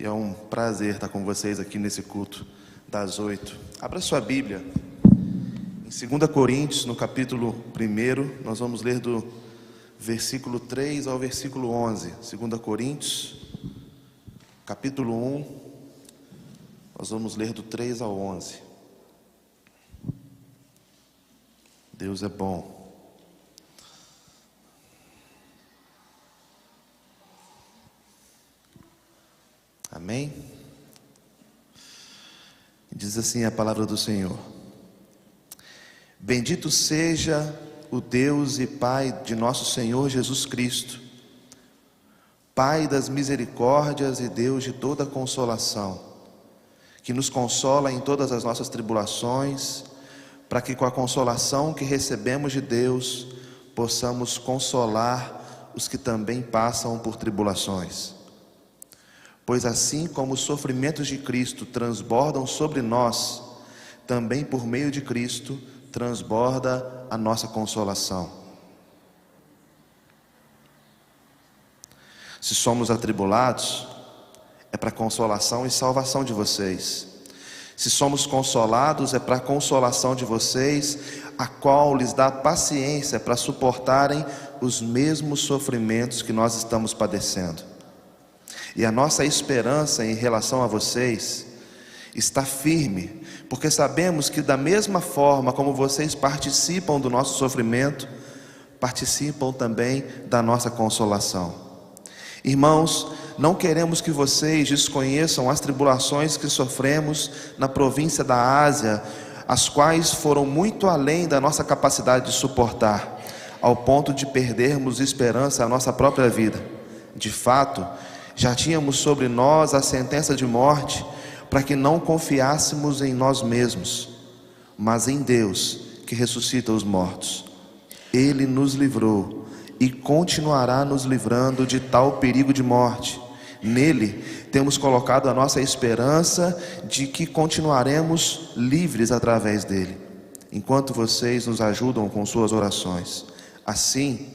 e é um prazer estar com vocês aqui nesse culto das 8. Abra sua Bíblia em 2 Coríntios, no capítulo 1, nós vamos ler do versículo 3 ao versículo 11. 2 Coríntios, capítulo 1, nós vamos ler do 3 ao 11. Deus é bom. Amém? Diz assim a palavra do Senhor: Bendito seja o Deus e Pai de nosso Senhor Jesus Cristo, Pai das misericórdias e Deus de toda consolação, que nos consola em todas as nossas tribulações, para que com a consolação que recebemos de Deus, possamos consolar os que também passam por tribulações. Pois assim como os sofrimentos de Cristo transbordam sobre nós, também por meio de Cristo transborda a nossa consolação. Se somos atribulados, é para consolação e salvação de vocês. Se somos consolados, é para a consolação de vocês, a qual lhes dá paciência para suportarem os mesmos sofrimentos que nós estamos padecendo. E a nossa esperança em relação a vocês está firme, porque sabemos que da mesma forma como vocês participam do nosso sofrimento, participam também da nossa consolação. Irmãos, não queremos que vocês desconheçam as tribulações que sofremos na província da Ásia, as quais foram muito além da nossa capacidade de suportar, ao ponto de perdermos esperança à nossa própria vida. De fato, já tínhamos sobre nós a sentença de morte, para que não confiássemos em nós mesmos, mas em Deus, que ressuscita os mortos. Ele nos livrou e continuará nos livrando de tal perigo de morte. Nele temos colocado a nossa esperança de que continuaremos livres através dele, enquanto vocês nos ajudam com suas orações. Assim,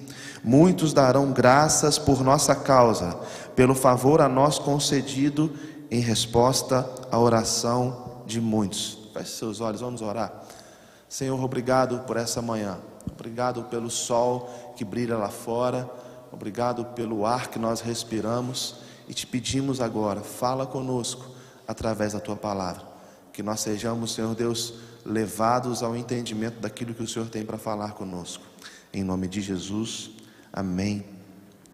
muitos darão graças por nossa causa, pelo favor a nós concedido em resposta à oração de muitos. Feche seus olhos, vamos orar. Senhor, obrigado por essa manhã. Obrigado pelo sol que brilha lá fora. Obrigado pelo ar que nós respiramos. E te pedimos agora, fala conosco através da tua palavra. Que nós sejamos, Senhor Deus, levados ao entendimento daquilo que o Senhor tem para falar conosco. Em nome de Jesus, amém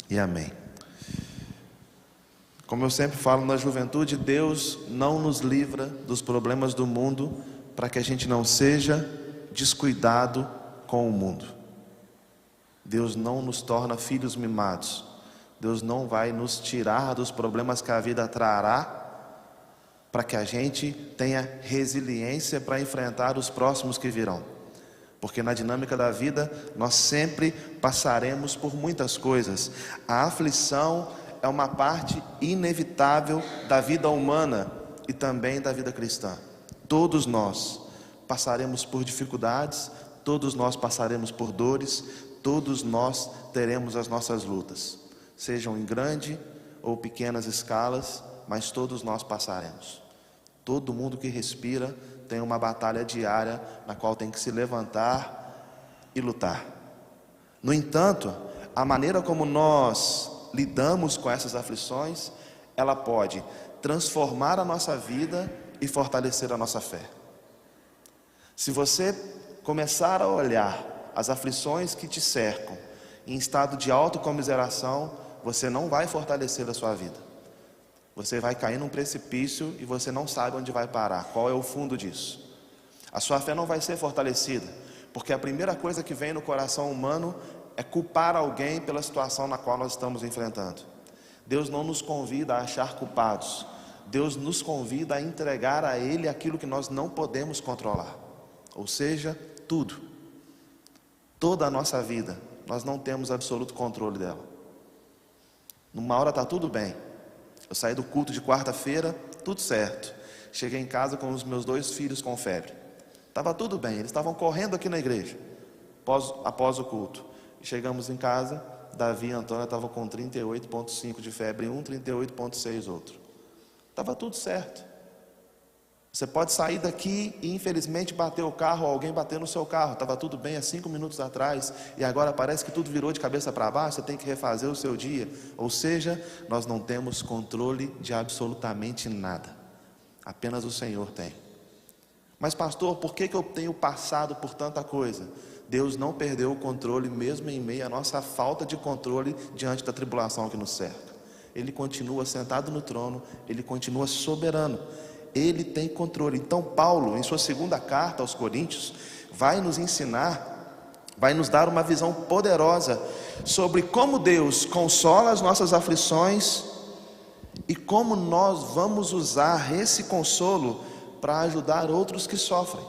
e amém. Como eu sempre falo na juventude, Deus não nos livra dos problemas do mundo para que a gente não seja descuidado com o mundo. Deus não nos torna filhos mimados. Deus não vai nos tirar dos problemas que a vida trará para que a gente tenha resiliência para enfrentar os próximos que virão. Porque na dinâmica da vida nós sempre passaremos por muitas coisas. A aflição é uma parte inevitável da vida humana e também da vida cristã. Todos nós passaremos por dificuldades, todos nós passaremos por dores, todos nós teremos as nossas lutas, sejam em grande ou pequenas escalas, mas todos nós passaremos. Todo mundo que respira tem uma batalha diária na qual tem que se levantar e lutar. No entanto, a maneira como nós lidamos com essas aflições, ela pode transformar a nossa vida e fortalecer a nossa fé. Se você começar a olhar as aflições que te cercam em estado de autocomiseração, você não vai fortalecer a sua vida. Você vai cair num precipício e você não sabe onde vai parar, qual é o fundo disso. A sua fé não vai ser fortalecida, porque a primeira coisa que vem no coração humano é culpar alguém pela situação na qual nós estamos enfrentando. Deus não nos convida a achar culpados. Deus nos convida a entregar a Ele aquilo que nós não podemos controlar. Ou seja, tudo. Toda a nossa vida, nós não temos absoluto controle dela. Numa hora está tudo bem. Eu saí do culto de quarta-feira, tudo certo. Cheguei em casa com os meus 2 filhos com febre. Estava tudo bem, eles estavam correndo aqui na igreja, após o culto. Chegamos em casa, Davi e Antônia estavam com 38,5 de febre em um, 38,6 outro. estava tudo certo. Você pode sair daqui e infelizmente bater o carro, ou alguém bater no seu carro, estava tudo bem há 5 minutos atrás, e agora parece que tudo virou de cabeça para baixo, você tem que refazer o seu dia. Ou seja, nós não temos controle de absolutamente nada, apenas o Senhor tem. Mas pastor, por que eu tenho passado por tanta coisa? Deus não perdeu o controle mesmo em meio à nossa falta de controle diante da tribulação que nos cerca. Ele continua sentado no trono, Ele continua soberano, Ele tem controle. Então Paulo, em sua segunda carta aos Coríntios, vai nos ensinar, vai nos dar uma visão poderosa sobre como Deus consola as nossas aflições e como nós vamos usar esse consolo para ajudar outros que sofrem.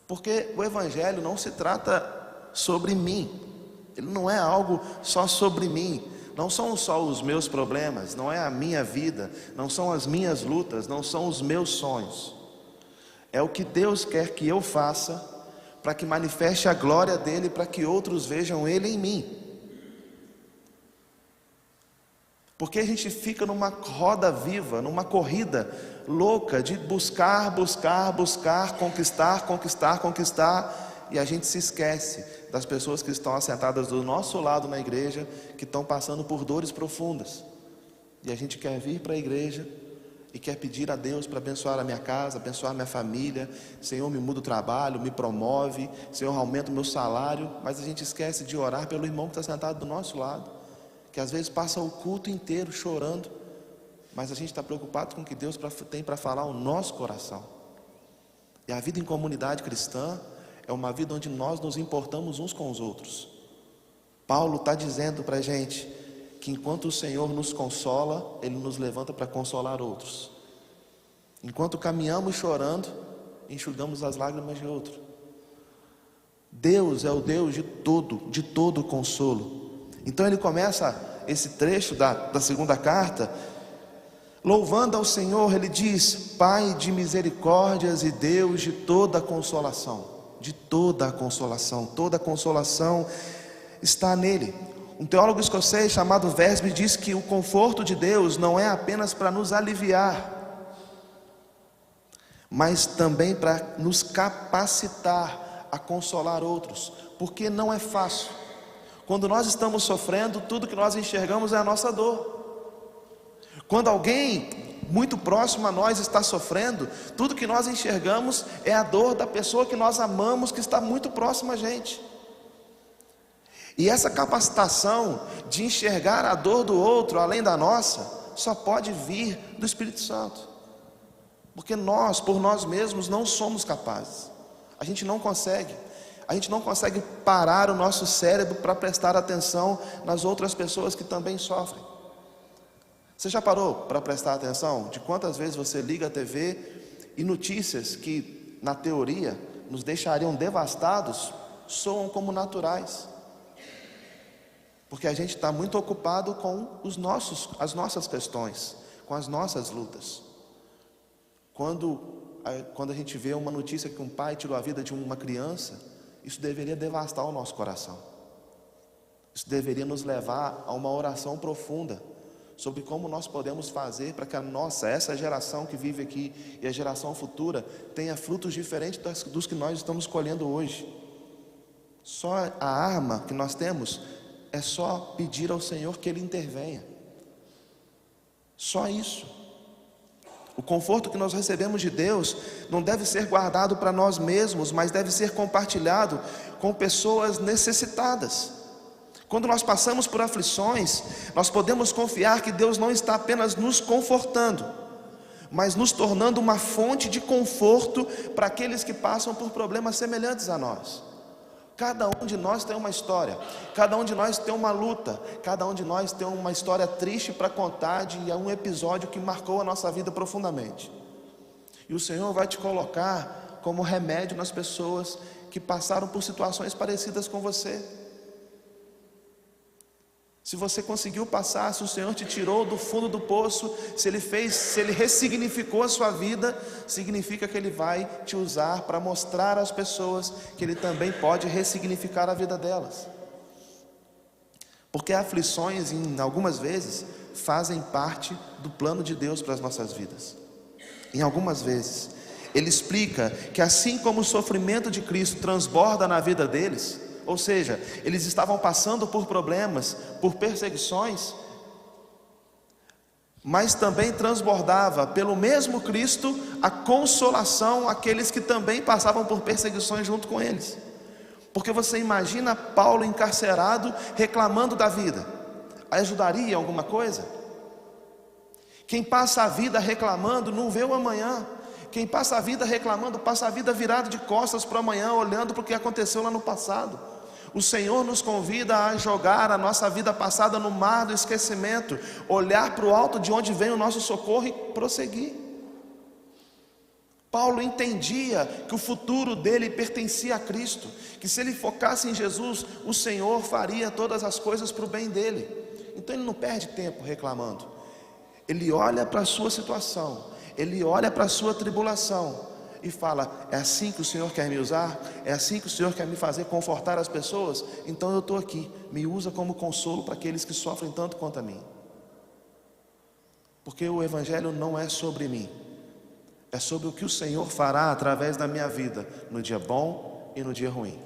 Porque o Evangelho não se trata sobre mim, ele não é algo só sobre mim, não são só os meus problemas, não é a minha vida, não são as minhas lutas, não são os meus sonhos. É o que Deus quer que eu faça para que manifeste a glória dEle, para que outros vejam Ele em mim. Porque a gente fica numa roda viva, numa corrida louca de buscar, conquistar, e a gente se esquece das pessoas que estão assentadas do nosso lado na igreja, que estão passando por dores profundas. E a gente quer vir para a igreja e quer pedir a Deus para abençoar a minha casa, abençoar a minha família. Senhor, me muda o trabalho, me promove. Senhor, aumenta o meu salário. Mas a gente esquece de orar pelo irmão que está sentado do nosso lado, que às vezes passa o culto inteiro chorando, mas a gente está preocupado com o que Deus tem para falar ao nosso coração. E a vida em comunidade cristã é uma vida onde nós nos importamos uns com os outros. Paulo está dizendo para a gente que enquanto o Senhor nos consola, Ele nos levanta para consolar outros. Enquanto caminhamos chorando, enxugamos as lágrimas de outro. Deus é o Deus de todo consolo. Então ele começa esse trecho da segunda carta louvando ao Senhor. Ele diz: Pai de misericórdias e Deus de toda a consolação. Toda a consolação está nele. Um teólogo escocês chamado Wesley diz que o conforto de Deus não é apenas para nos aliviar, mas também para nos capacitar a consolar outros, porque não é fácil. Quando nós estamos sofrendo, tudo que nós enxergamos é a nossa dor. Quando alguém muito próximo a nós está sofrendo, tudo que nós enxergamos é a dor da pessoa que nós amamos, que está muito próxima a gente. E essa capacitação de enxergar a dor do outro além da nossa, só pode vir do Espírito Santo. Porque nós, por nós mesmos, não somos capazes. A gente não consegue parar o nosso cérebro para prestar atenção nas outras pessoas que também sofrem. Você já parou para prestar atenção de quantas vezes você liga a TV e notícias que, na teoria, nos deixariam devastados, soam como naturais? Porque a gente está muito ocupado com as nossas questões, com as nossas lutas. Quando a gente vê uma notícia que um pai tirou a vida de uma criança, isso deveria devastar o nosso coração. Isso deveria nos levar a uma oração profunda sobre como nós podemos fazer para que essa geração que vive aqui e a geração futura tenha frutos diferentes dos que nós estamos colhendo hoje. Só a arma que nós temos é só pedir ao Senhor que Ele intervenha. Só isso. O conforto que nós recebemos de Deus não deve ser guardado para nós mesmos, mas deve ser compartilhado com pessoas necessitadas. Quando nós passamos por aflições, nós podemos confiar que Deus não está apenas nos confortando, mas nos tornando uma fonte de conforto para aqueles que passam por problemas semelhantes a nós. Cada um de nós tem uma história, cada um de nós tem uma luta, cada um de nós tem uma história triste para contar de um episódio que marcou a nossa vida profundamente. E o Senhor vai te colocar como remédio nas pessoas que passaram por situações parecidas com você. Se você conseguiu passar, se o Senhor te tirou do fundo do poço, se Ele ressignificou a sua vida, significa que Ele vai te usar para mostrar às pessoas que Ele também pode ressignificar a vida delas. Porque aflições, algumas vezes, fazem parte do plano de Deus para as nossas vidas. Em algumas vezes, ele explica que assim como o sofrimento de Cristo transborda na vida deles, ou seja, eles estavam passando por problemas, por perseguições, mas também transbordava pelo mesmo Cristo a consolação àqueles que também passavam por perseguições junto com eles. Porque você imagina Paulo encarcerado reclamando da vida, ajudaria em alguma coisa? Quem passa a vida reclamando não vê o amanhã. Quem passa a vida reclamando, passa a vida virado de costas para o amanhã, olhando para o que aconteceu lá no passado. O Senhor nos convida a jogar a nossa vida passada no mar do esquecimento, olhar para o alto de onde vem o nosso socorro e prosseguir. Paulo entendia que o futuro dele pertencia a Cristo, que se ele focasse em Jesus, o Senhor faria todas as coisas para o bem dele. Então ele não perde tempo reclamando, ele olha para a sua situação, ele olha para a sua tribulação e fala: é assim que o Senhor quer me usar? É assim que o Senhor quer me fazer confortar as pessoas? Então eu estou aqui, me usa como consolo para aqueles que sofrem tanto quanto a mim. Porque o Evangelho não é sobre mim, é sobre o que o Senhor fará através da minha vida, no dia bom e no dia ruim.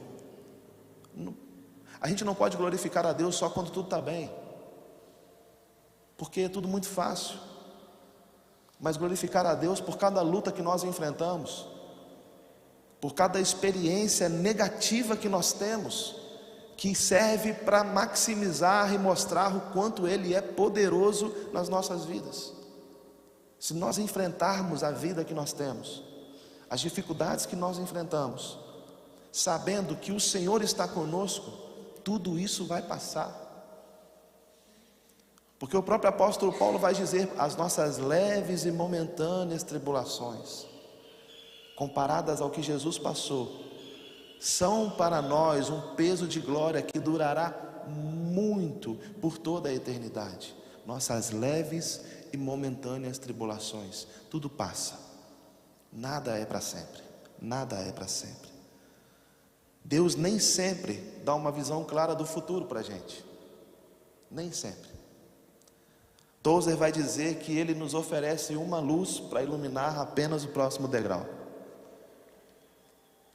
A gente não pode glorificar a Deus só quando tudo está bem, porque é tudo muito fácil. Mas glorificar a Deus por cada luta que nós enfrentamos, por cada experiência negativa que nós temos, que serve para maximizar e mostrar o quanto Ele é poderoso nas nossas vidas. Se nós enfrentarmos a vida que nós temos, as dificuldades que nós enfrentamos, sabendo que o Senhor está conosco, tudo isso vai passar. Porque o próprio apóstolo Paulo vai dizer: as nossas leves e momentâneas tribulações, comparadas ao que Jesus passou, são para nós um peso de glória que durará muito por toda a eternidade. Nossas leves e momentâneas tribulações, tudo passa, nada é para sempre, nada é para sempre. Deus nem sempre dá uma visão clara do futuro para a gente, nem sempre. Tozer vai dizer que Ele nos oferece uma luz para iluminar apenas o próximo degrau.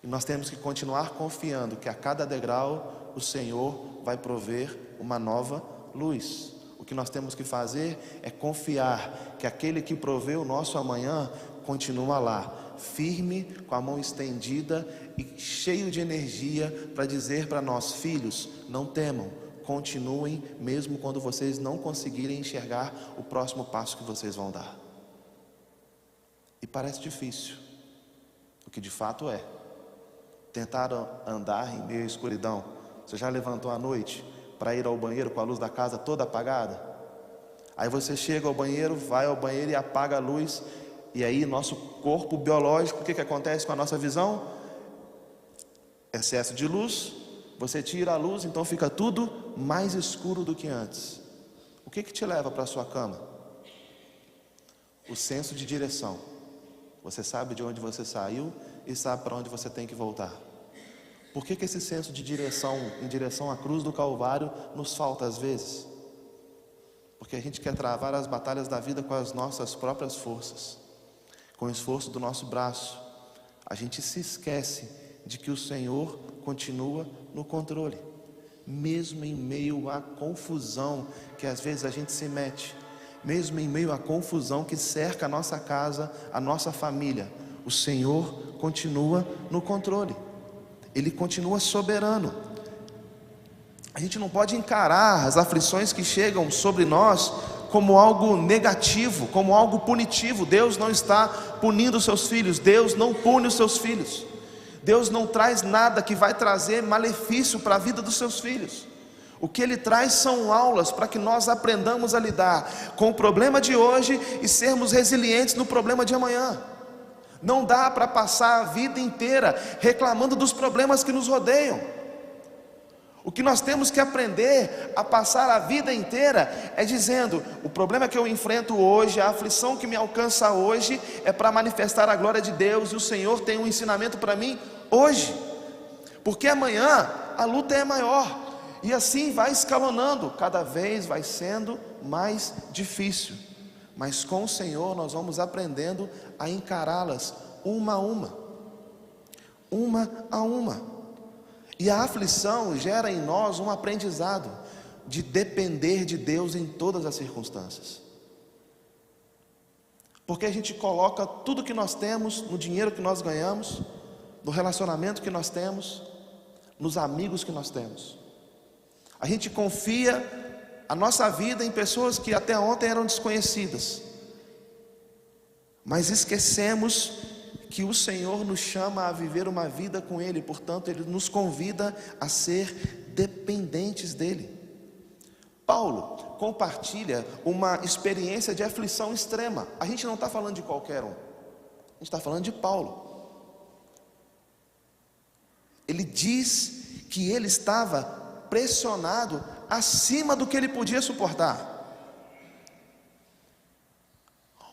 E nós temos que continuar confiando que a cada degrau o Senhor vai prover uma nova luz. O que nós temos que fazer é confiar que aquele que provê o nosso amanhã continua lá, firme, com a mão estendida e cheio de energia para dizer para nós: filhos, não temam. Continuem, mesmo quando vocês não conseguirem enxergar o próximo passo que vocês vão dar. E parece difícil, o que de fato é. Tentar andar em meio à escuridão. Você já levantou à noite para ir ao banheiro com a luz da casa toda apagada? Aí você chega ao banheiro, vai ao banheiro e apaga a luz. E aí nosso corpo biológico, o que acontece com a nossa visão? Excesso de luz. Você tira a luz, então fica tudo mais escuro do que antes. O que te leva para a sua cama? O senso de direção. Você sabe de onde você saiu e sabe para onde você tem que voltar. Por que esse senso de direção, em direção à cruz do Calvário, nos falta às vezes? Porque a gente quer travar as batalhas da vida com as nossas próprias forças, com o esforço do nosso braço. A gente se esquece de que o Senhor continua no controle, mesmo em meio à confusão que às vezes a gente se mete, mesmo em meio à confusão que cerca a nossa casa, a nossa família. O Senhor continua no controle, Ele continua soberano. A gente não pode encarar as aflições que chegam sobre nós como algo negativo, como algo punitivo. Deus não está punindo os seus filhos, Deus não pune os seus filhos. Deus não traz nada que vai trazer malefício para a vida dos seus filhos. O que Ele traz são aulas para que nós aprendamos a lidar com o problema de hoje e sermos resilientes no problema de amanhã. Não dá para passar a vida inteira reclamando dos problemas que nos rodeiam. O que nós temos que aprender a passar a vida inteira é dizendo: o problema que eu enfrento hoje, a aflição que me alcança hoje, é para manifestar a glória de Deus, e o Senhor tem um ensinamento para mim hoje, porque amanhã a luta é maior, e assim vai escalonando, cada vez vai sendo mais difícil, mas com o Senhor nós vamos aprendendo a encará-las uma a uma. E a aflição gera em nós um aprendizado de depender de Deus em todas as circunstâncias. Porque a gente coloca tudo que nós temos, no dinheiro que nós ganhamos, no relacionamento que nós temos, nos amigos que nós temos. A gente confia a nossa vida em pessoas que até ontem eram desconhecidas. Mas esquecemos que o Senhor nos chama a viver uma vida com Ele, portanto Ele nos convida a ser dependentes dEle. Paulo compartilha uma experiência de aflição extrema. A gente não está falando de qualquer um, a gente está falando de Paulo. Ele diz que ele estava pressionado acima do que ele podia suportar.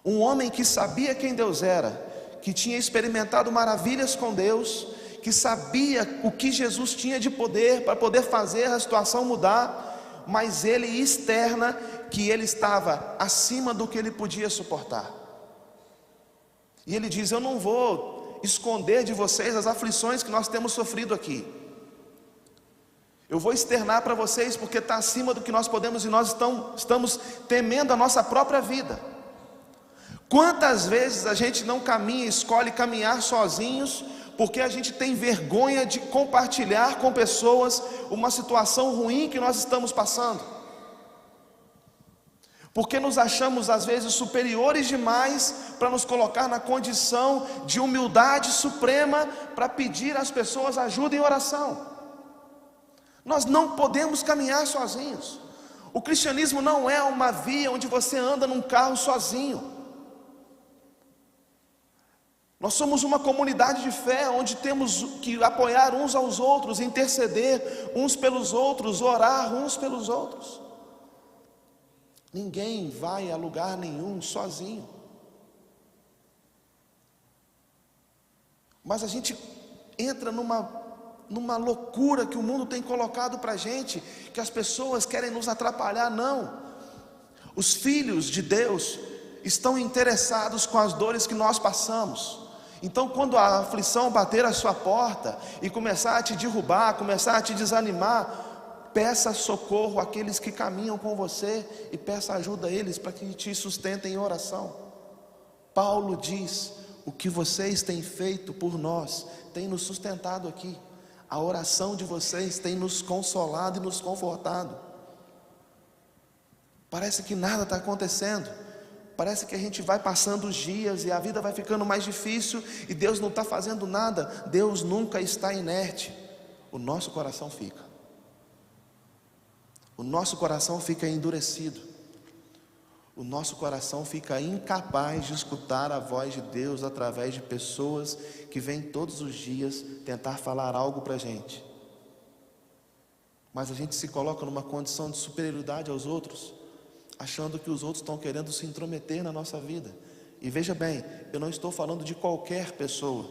Um homem que sabia quem Deus era, que tinha experimentado maravilhas com Deus, que sabia o que Jesus tinha de poder para poder fazer a situação mudar, mas ele externa que ele estava acima do que ele podia suportar. E ele diz: eu não vou esconder de vocês as aflições que nós temos sofrido aqui. Eu vou externar para vocês porque está acima do que nós podemos, e nós estamos temendo a nossa própria vida. Quantas vezes a gente não caminha, escolhe caminhar sozinhos, porque a gente tem vergonha de compartilhar com pessoas uma situação ruim que nós estamos passando, porque nos achamos às vezes superiores demais para nos colocar na condição de humildade suprema para pedir às pessoas ajuda em oração. Nós não podemos caminhar sozinhos. O cristianismo não é uma via onde você anda num carro sozinho. Nós somos uma comunidade de fé onde temos que apoiar uns aos outros, interceder uns pelos outros, orar uns pelos outros. Ninguém vai a lugar nenhum sozinho. Mas a gente entra numa loucura que o mundo tem colocado para a gente, que as pessoas querem nos atrapalhar. Não, os filhos de Deus estão interessados com as dores que nós passamos. Então, quando a aflição bater a sua porta e começar a te derrubar, começar a te desanimar, peça socorro àqueles que caminham com você e peça ajuda a eles para que te sustentem em oração. Paulo diz: o que vocês têm feito por nós tem nos sustentado aqui. A oração de vocês tem nos consolado e nos confortado. Parece que nada está acontecendo. Parece que a gente vai passando os dias e a vida vai ficando mais difícil e Deus não está fazendo nada. Deus nunca está inerte. O nosso coração fica. O nosso coração fica endurecido. O nosso coração fica incapaz de escutar a voz de Deus através de pessoas que vêm todos os dias tentar falar algo para a gente. Mas a gente se coloca numa condição de superioridade aos outros, achando que os outros estão querendo se intrometer na nossa vida. E veja bem, eu não estou falando de qualquer pessoa,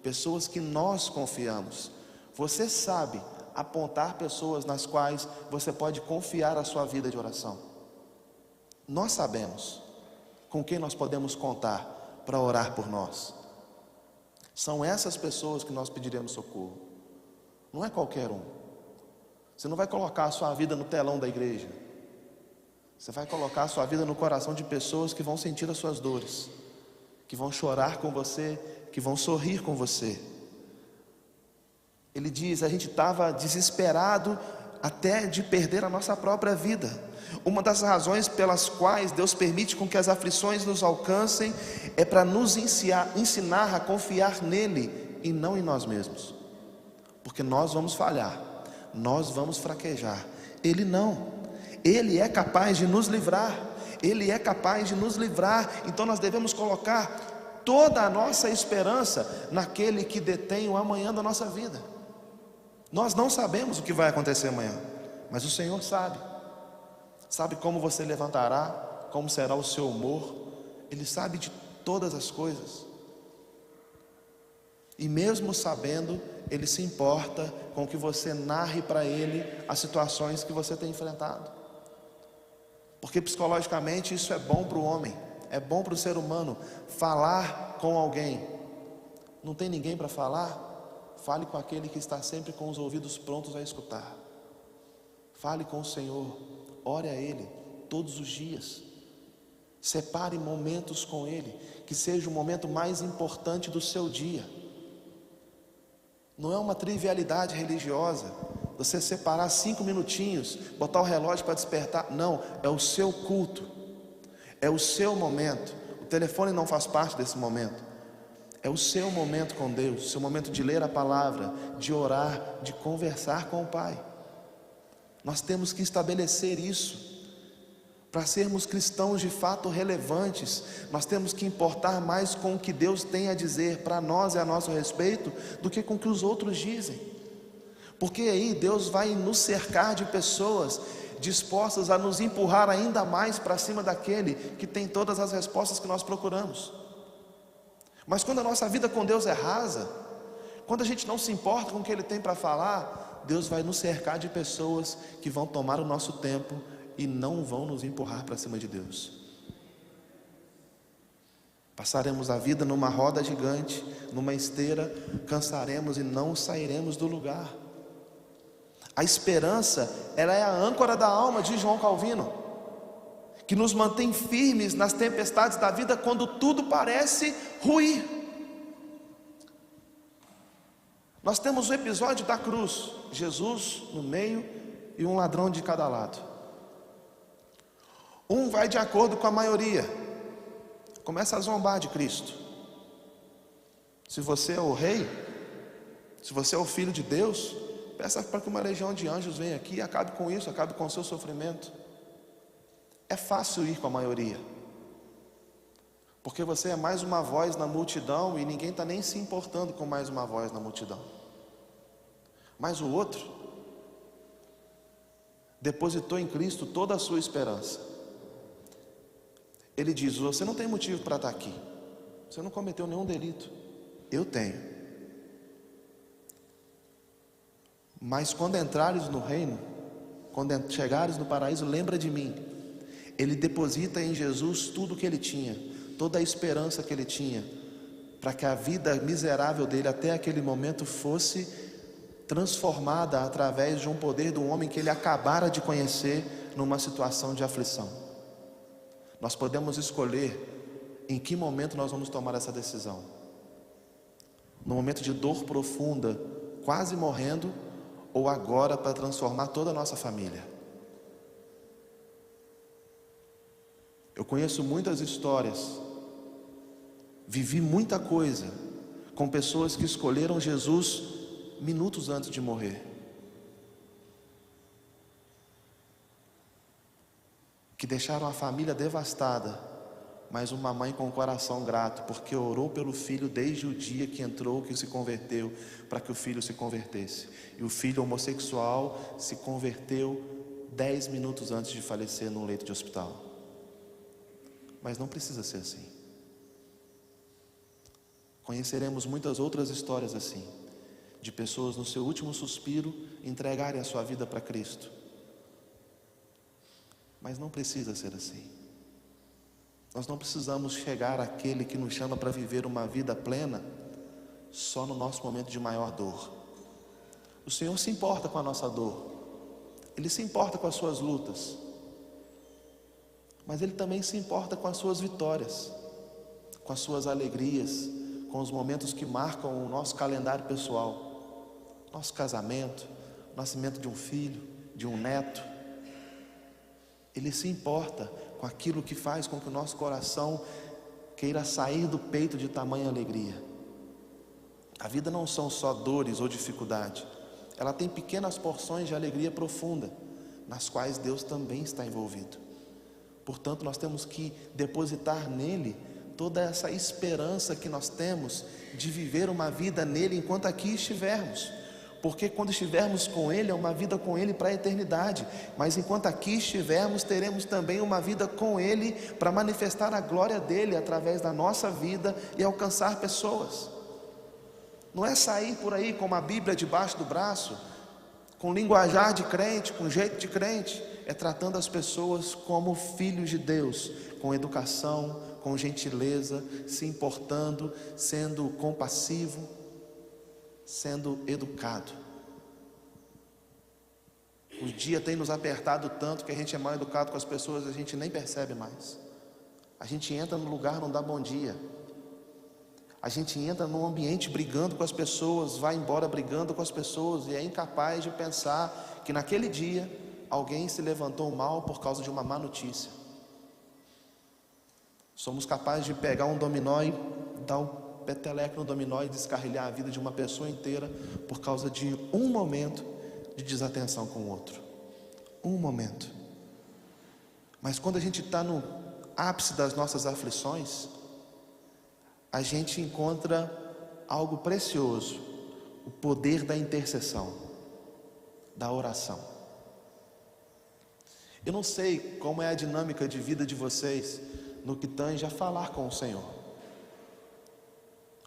pessoas que nós confiamos. Você sabe apontar pessoas nas quais você pode confiar a sua vida de oração. Nós sabemos com quem nós podemos contar para orar por nós. São essas pessoas que nós pediremos socorro. Não é qualquer um. Você não vai colocar a sua vida no telão da igreja. Você vai colocar a sua vida no coração de pessoas que vão sentir as suas dores, que vão chorar com você, que vão sorrir com você. Ele diz: a gente estava desesperado até de perder a nossa própria vida. Uma das razões pelas quais Deus permite com que as aflições nos alcancem é para nos ensinar a confiar nele e não em nós mesmos. Porque nós vamos falhar, nós vamos fraquejar. Ele não. Ele é capaz de nos livrar. Ele é capaz de nos livrar. Então nós devemos colocar toda a nossa esperança naquele que detém o amanhã da nossa vida. Nós não sabemos o que vai acontecer amanhã, mas o Senhor sabe. Sabe como você levantará, como será o seu humor. Ele sabe de todas as coisas. E mesmo sabendo, Ele se importa com que você narre para Ele as situações que você tem enfrentado. porque psicologicamente isso é bom para o homem, é bom para o ser humano, falar com alguém. Não tem ninguém para falar? Fale com aquele que está sempre com os ouvidos prontos a escutar. Fale com o Senhor, ore a Ele todos os dias. Separe momentos com Ele, que seja o momento mais importante do seu dia. Não é uma trivialidade religiosa, você separar 5 minutinhos, botar o relógio para despertar. Não, é o seu culto, é o seu momento. O telefone não faz parte desse momento. É o seu momento com Deus, o seu momento de ler a palavra, de orar, de conversar com o Pai. Nós temos que estabelecer isso. Para sermos cristãos de fato relevantes, nós temos que importar mais com o que Deus tem a dizer para nós e a nosso respeito, do que com o que os outros dizem. Porque aí Deus vai nos cercar de pessoas dispostas a nos empurrar ainda mais para cima daquele que tem todas as respostas que nós procuramos. Mas quando a nossa vida com Deus é rasa, quando a gente não se importa com o que Ele tem para falar, Deus vai nos cercar de pessoas que vão tomar o nosso tempo e não vão nos empurrar para cima de Deus. Passaremos a vida numa roda gigante, numa esteira, cansaremos e não sairemos do lugar. A esperança, ela é a âncora da alma, diz João Calvino, que nos mantém firmes nas tempestades da vida quando tudo parece ruir. Nós temos o episódio da cruz, Jesus no meio e um ladrão de cada lado. Um vai de acordo com a maioria, começa a zombar de Cristo. Se você é o rei, se você é o filho de Deus, peça para que uma legião de anjos venha aqui e acabe com isso, acabe com o seu sofrimento. É fácil ir com a maioria, porque você é mais uma voz na multidão e ninguém está nem se importando com mais uma voz na multidão. Mas o outro depositou em Cristo toda a sua esperança. Ele diz: você não tem motivo para estar aqui, você não cometeu nenhum delito. Eu tenho. Mas quando entrares no reino, quando chegares no paraíso, lembra de mim. Ele deposita em Jesus tudo o que ele tinha, toda a esperança que ele tinha, para que a vida miserável dele até aquele momento fosse transformada através de um poder do homem que ele acabara de conhecer numa situação de aflição. Nós podemos escolher em que momento nós vamos tomar essa decisão. No momento de dor profunda, quase morrendo, ou agora para transformar toda a nossa família. Eu conheço muitas histórias, vivi muita coisa com pessoas que escolheram Jesus minutos antes de morrer, que deixaram a família devastada, mas uma mãe com o coração grato, porque orou pelo filho desde o dia que entrou, que se converteu, para que o filho se convertesse. E o filho homossexual se converteu 10 minutos antes de falecer num leito de hospital. Mas não precisa ser assim. Conheceremos muitas outras histórias assim, de pessoas no seu último suspiro entregarem a sua vida para Cristo. Mas não precisa ser assim. Nós não precisamos chegar àquele que nos chama para viver uma vida plena só no nosso momento de maior dor. O Senhor se importa com a nossa dor, Ele se importa com as suas lutas, mas Ele também se importa com as suas vitórias, com as suas alegrias, com os momentos que marcam o nosso calendário pessoal, nosso casamento, o nascimento de um filho, de um neto. Ele se importa com aquilo que faz com que o nosso coração queira sair do peito de tamanha alegria. A vida não são só dores ou dificuldade, ela tem pequenas porções de alegria profunda, nas quais Deus também está envolvido. Portanto, nós temos que depositar nele toda essa esperança que nós temos de viver uma vida nele enquanto aqui estivermos. Porque quando estivermos com Ele, é uma vida com Ele para a eternidade. Mas enquanto aqui estivermos, teremos também uma vida com Ele para manifestar a glória dEle através da nossa vida e alcançar pessoas. Não é sair por aí com uma Bíblia debaixo do braço, com linguajar de crente, com jeito de crente, é tratando as pessoas como filhos de Deus, com educação, com gentileza, se importando, sendo compassivo, sendo educado. O dia tem nos apertado tanto que a gente é mal educado com as pessoas, a gente nem percebe mais. A gente entra no lugar, não dá bom dia. A gente entra num ambiente brigando com as pessoas, vai embora brigando com as pessoas e é incapaz de pensar que naquele dia alguém se levantou mal por causa de uma má notícia. Somos capazes de pegar um dominó e dar um peteleco no dominó e descarrilhar a vida de uma pessoa inteira por causa de um momento de desatenção com o outro. Um momento. Mas quando a gente está no ápice das nossas aflições, a gente encontra algo precioso, o poder da intercessão, da oração. Eu não sei como é a dinâmica de vida de vocês no que tange a falar com o Senhor.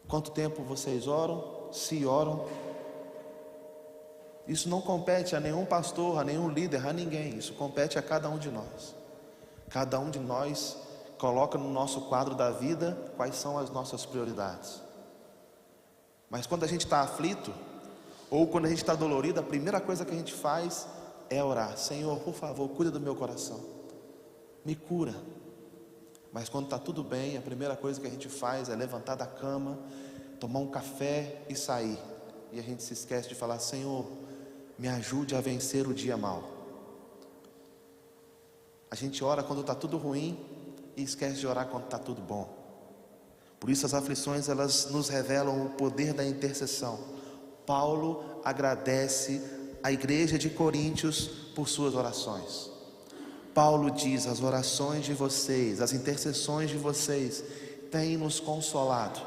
Quanto tempo vocês oram, se oram? Isso não compete a nenhum pastor, a nenhum líder, a ninguém. Isso compete a cada um de nós. Cada um de nós coloca no nosso quadro da vida quais são as nossas prioridades. Mas quando a gente está aflito, ou quando a gente está dolorido, a primeira coisa que a gente faz é orar. Senhor, por favor, cuida do meu coração, me cura. Mas quando está tudo bem, a primeira coisa que a gente faz é levantar da cama, tomar um café e sair. E a gente se esquece de falar: Senhor, me ajude a vencer o dia mau. A gente ora quando está tudo ruim e esquece de orar quando está tudo bom. Por isso as aflições, elas nos revelam o poder da intercessão. Paulo agradece a igreja de Coríntios por suas orações. Paulo diz: as orações de vocês, as intercessões de vocês têm nos consolado,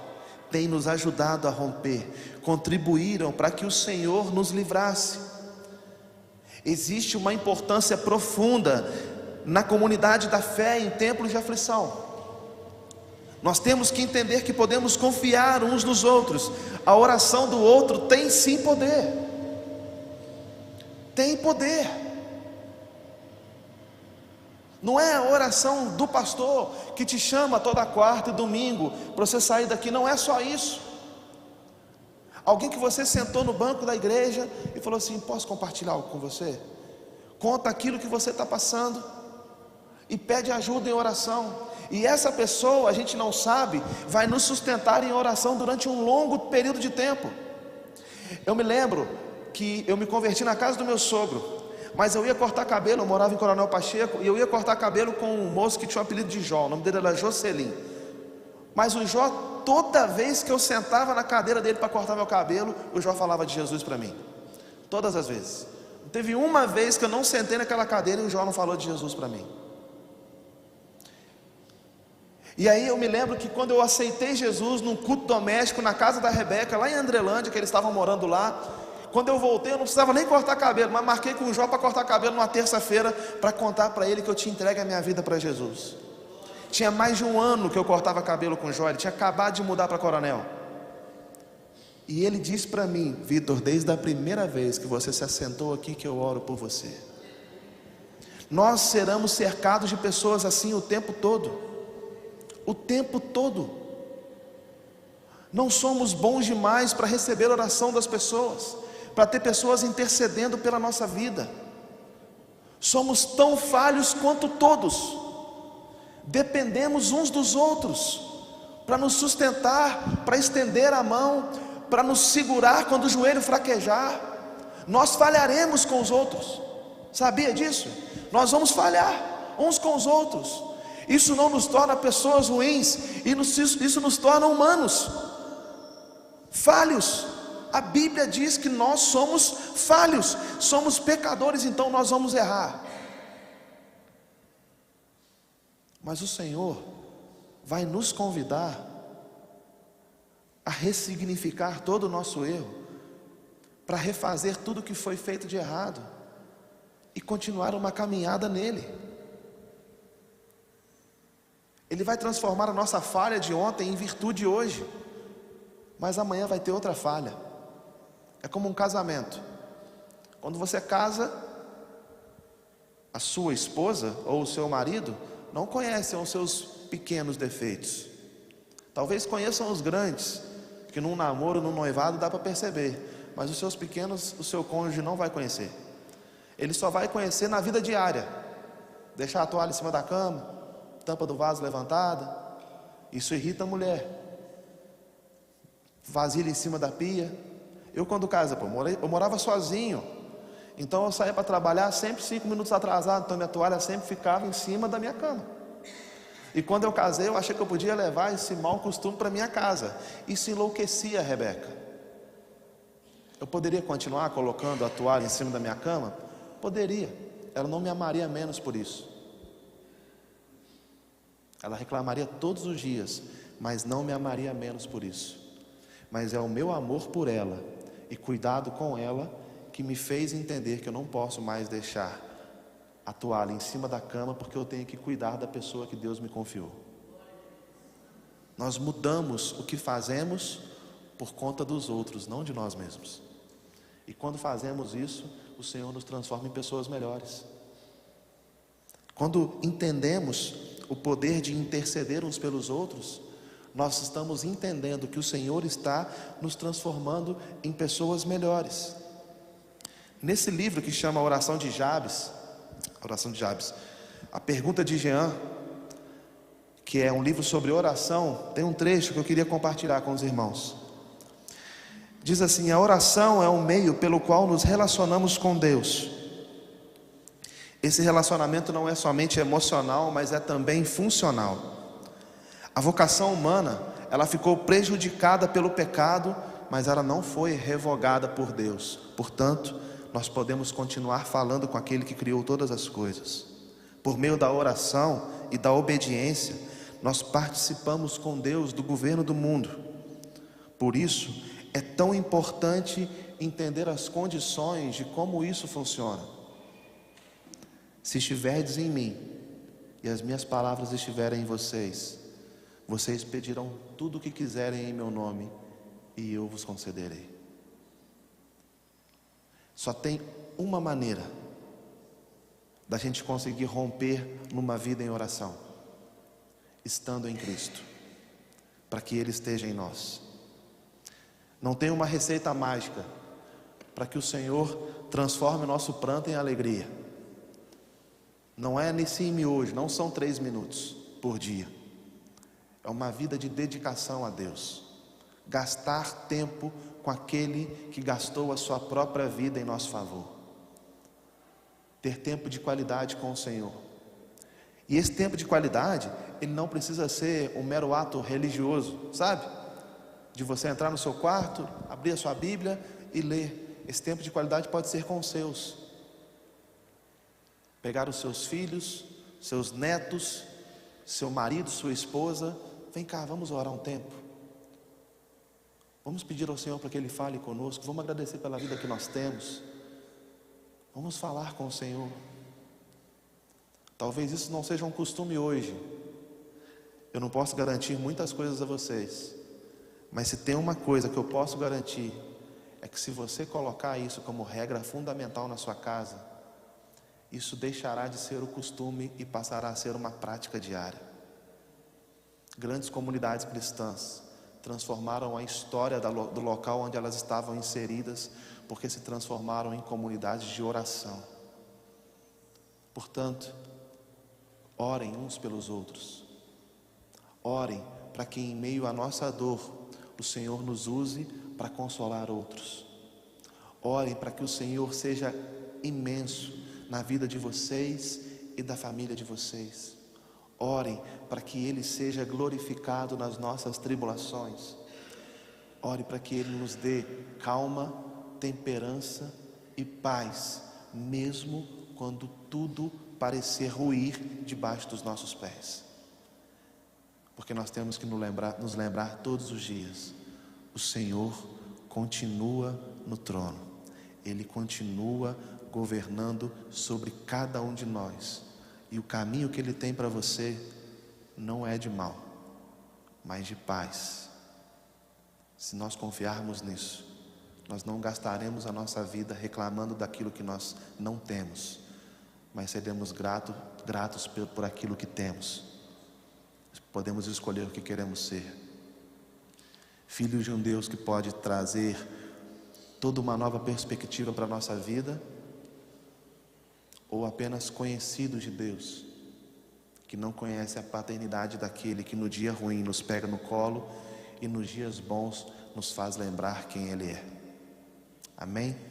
têm nos ajudado a romper, contribuíram para que o Senhor nos livrasse. Existe uma importância profunda na comunidade da fé em tempos de aflição. Nós temos que entender que podemos confiar uns nos outros. A oração do outro tem sim poder. Tem poder. Não é a oração do pastor que te chama toda quarta e domingo para você sair daqui. Não é só isso. Alguém que você sentou no banco da igreja e falou assim: posso compartilhar algo com você? Conta aquilo que você está passando e pede ajuda em oração. E essa pessoa, a gente não sabe, vai nos sustentar em oração durante um longo período de tempo. Eu me lembro que eu me converti na casa do meu sogro, mas eu ia cortar cabelo, eu morava em Coronel Pacheco, e eu ia cortar cabelo com um moço que tinha o apelido de Jó, o nome dele era Jocelyn. Mas o Jó, toda vez que eu sentava na cadeira dele para cortar meu cabelo, o Jó falava de Jesus para mim. Todas as vezes. Teve uma vez que eu não sentei naquela cadeira e o Jó não falou de Jesus para mim. E aí eu me lembro que quando eu aceitei Jesus num culto doméstico na casa da Rebeca, lá em Andrelândia, que eles estavam morando lá, quando eu voltei eu não precisava nem cortar cabelo, mas marquei com o Jó para cortar cabelo numa terça-feira, para contar para ele que eu tinha entregue a minha vida para Jesus. Tinha mais de um ano que eu cortava cabelo com o Jó, ele tinha acabado de mudar para Coronel. E ele disse para mim: Vitor, desde a primeira vez que você se assentou aqui que eu oro por você. Nós seremos cercados de pessoas assim o tempo todo. O tempo todo. Não somos bons demais para receber a oração das pessoas, para ter pessoas intercedendo pela nossa vida. Somos tão falhos quanto todos. Dependemos uns dos outros para nos sustentar, para estender a mão, para nos segurar quando o joelho fraquejar. Nós falharemos com os outros. Sabia disso? Nós vamos falhar uns com os outros. Isso não nos torna pessoas ruins, isso nos torna humanos, falhos. A Bíblia diz que nós somos falhos, somos pecadores, então nós vamos errar. Mas o Senhor vai nos convidar a ressignificar todo o nosso erro, para refazer tudo que foi feito de errado e continuar uma caminhada nele. Ele vai transformar a nossa falha de ontem em virtude hoje, mas amanhã vai ter outra falha. É como um casamento. Quando você casa, A sua esposa ou o seu marido não conhecem os seus pequenos defeitos. Talvez conheçam os grandes, que num namoro, num noivado dá para perceber, mas os seus pequenos, o seu cônjuge não vai conhecer. Ele só vai conhecer na vida diária. Deixar a toalha em cima da cama, tampa do vaso levantada, isso irrita a mulher. Vasilha em cima da pia. Eu quando casei, eu morava sozinho, então eu saía para trabalhar sempre 5 minutos atrasado, então minha toalha sempre ficava em cima da minha cama. E quando eu casei, eu achei que eu podia levar esse mau costume para minha casa. Isso enlouquecia a Rebeca. Eu poderia continuar colocando a toalha em cima da minha cama? Poderia. Ela não me amaria menos por isso. Ela reclamaria todos os dias, mas não me amaria menos por isso. Mas é o meu amor por ela e cuidado com ela que me fez entender que eu não posso mais deixar a toalha em cima da cama, porque eu tenho que cuidar da pessoa que Deus me confiou. Nós mudamos o que fazemos por conta dos outros, não de nós mesmos. E quando fazemos isso, o Senhor nos transforma em pessoas melhores. Quando entendemos o poder de interceder uns pelos outros, nós estamos entendendo que o Senhor está nos transformando em pessoas melhores. Nesse livro que chama Oração de Jabes, a pergunta de Jean, que é um livro sobre oração, tem um trecho que eu queria compartilhar com os irmãos. Diz assim: a oração é um meio pelo qual nos relacionamos com Deus. Esse relacionamento não é somente emocional, mas é também funcional. A vocação humana, ela ficou prejudicada pelo pecado, mas ela não foi revogada por Deus. Portanto, nós podemos continuar falando com aquele que criou todas as coisas. Por meio da oração e da obediência, nós participamos com Deus do governo do mundo. Por isso, é tão importante entender as condições de como isso funciona. Se estiverdes em mim e as minhas palavras estiverem em vocês, vocês pedirão tudo o que quiserem em meu nome e eu vos concederei. Só tem uma maneira da gente conseguir romper numa vida em oração: estando em Cristo, para que Ele esteja em nós. Não tem uma receita mágica para que o Senhor transforme o nosso pranto em alegria. Não é nesse miojo, não são 3 minutos por dia. É uma vida de dedicação a Deus. Gastar tempo com aquele que gastou a sua própria vida em nosso favor. Ter tempo de qualidade com o Senhor. E esse tempo de qualidade, ele não precisa ser um mero ato religioso, sabe? De você entrar no seu quarto, abrir a sua Bíblia e ler. Esse tempo de qualidade pode ser com os seus. Pegar os seus filhos, seus netos, seu marido, sua esposa. Vem cá, vamos orar um tempo. Vamos pedir ao Senhor para que Ele fale conosco. Vamos agradecer pela vida que nós temos. Vamos falar com o Senhor. Talvez isso não seja um costume hoje. Eu não posso garantir muitas coisas a vocês, mas se tem uma coisa que eu posso garantir, é que se você colocar isso como regra fundamental na sua casa, isso deixará de ser o costume e passará a ser uma prática diária. Grandes comunidades cristãs transformaram a história do local onde elas estavam inseridas, porque se transformaram em comunidades de oração. Portanto, orem uns pelos outros. Orem para que em meio à nossa dor, o Senhor nos use para consolar outros. Orem para que o Senhor seja imenso na vida de vocês e da família de vocês. Orem para que Ele seja glorificado nas nossas tribulações. Ore para que Ele nos dê calma, temperança e paz, mesmo quando tudo parecer ruir debaixo dos nossos pés. Porque nós temos que nos lembrar todos os dias: o Senhor continua no trono. Ele continua governando sobre cada um de nós. E o caminho que Ele tem para você não é de mal, mas de paz. Se nós confiarmos nisso, nós não gastaremos a nossa vida reclamando daquilo que nós não temos, mas seremos gratos por aquilo que temos. Podemos escolher o que queremos ser. Filhos de um Deus que pode trazer toda uma nova perspectiva para a nossa vida, ou apenas conhecidos de Deus, que não conhece a paternidade daquele que no dia ruim nos pega no colo e nos dias bons nos faz lembrar quem Ele é. Amém?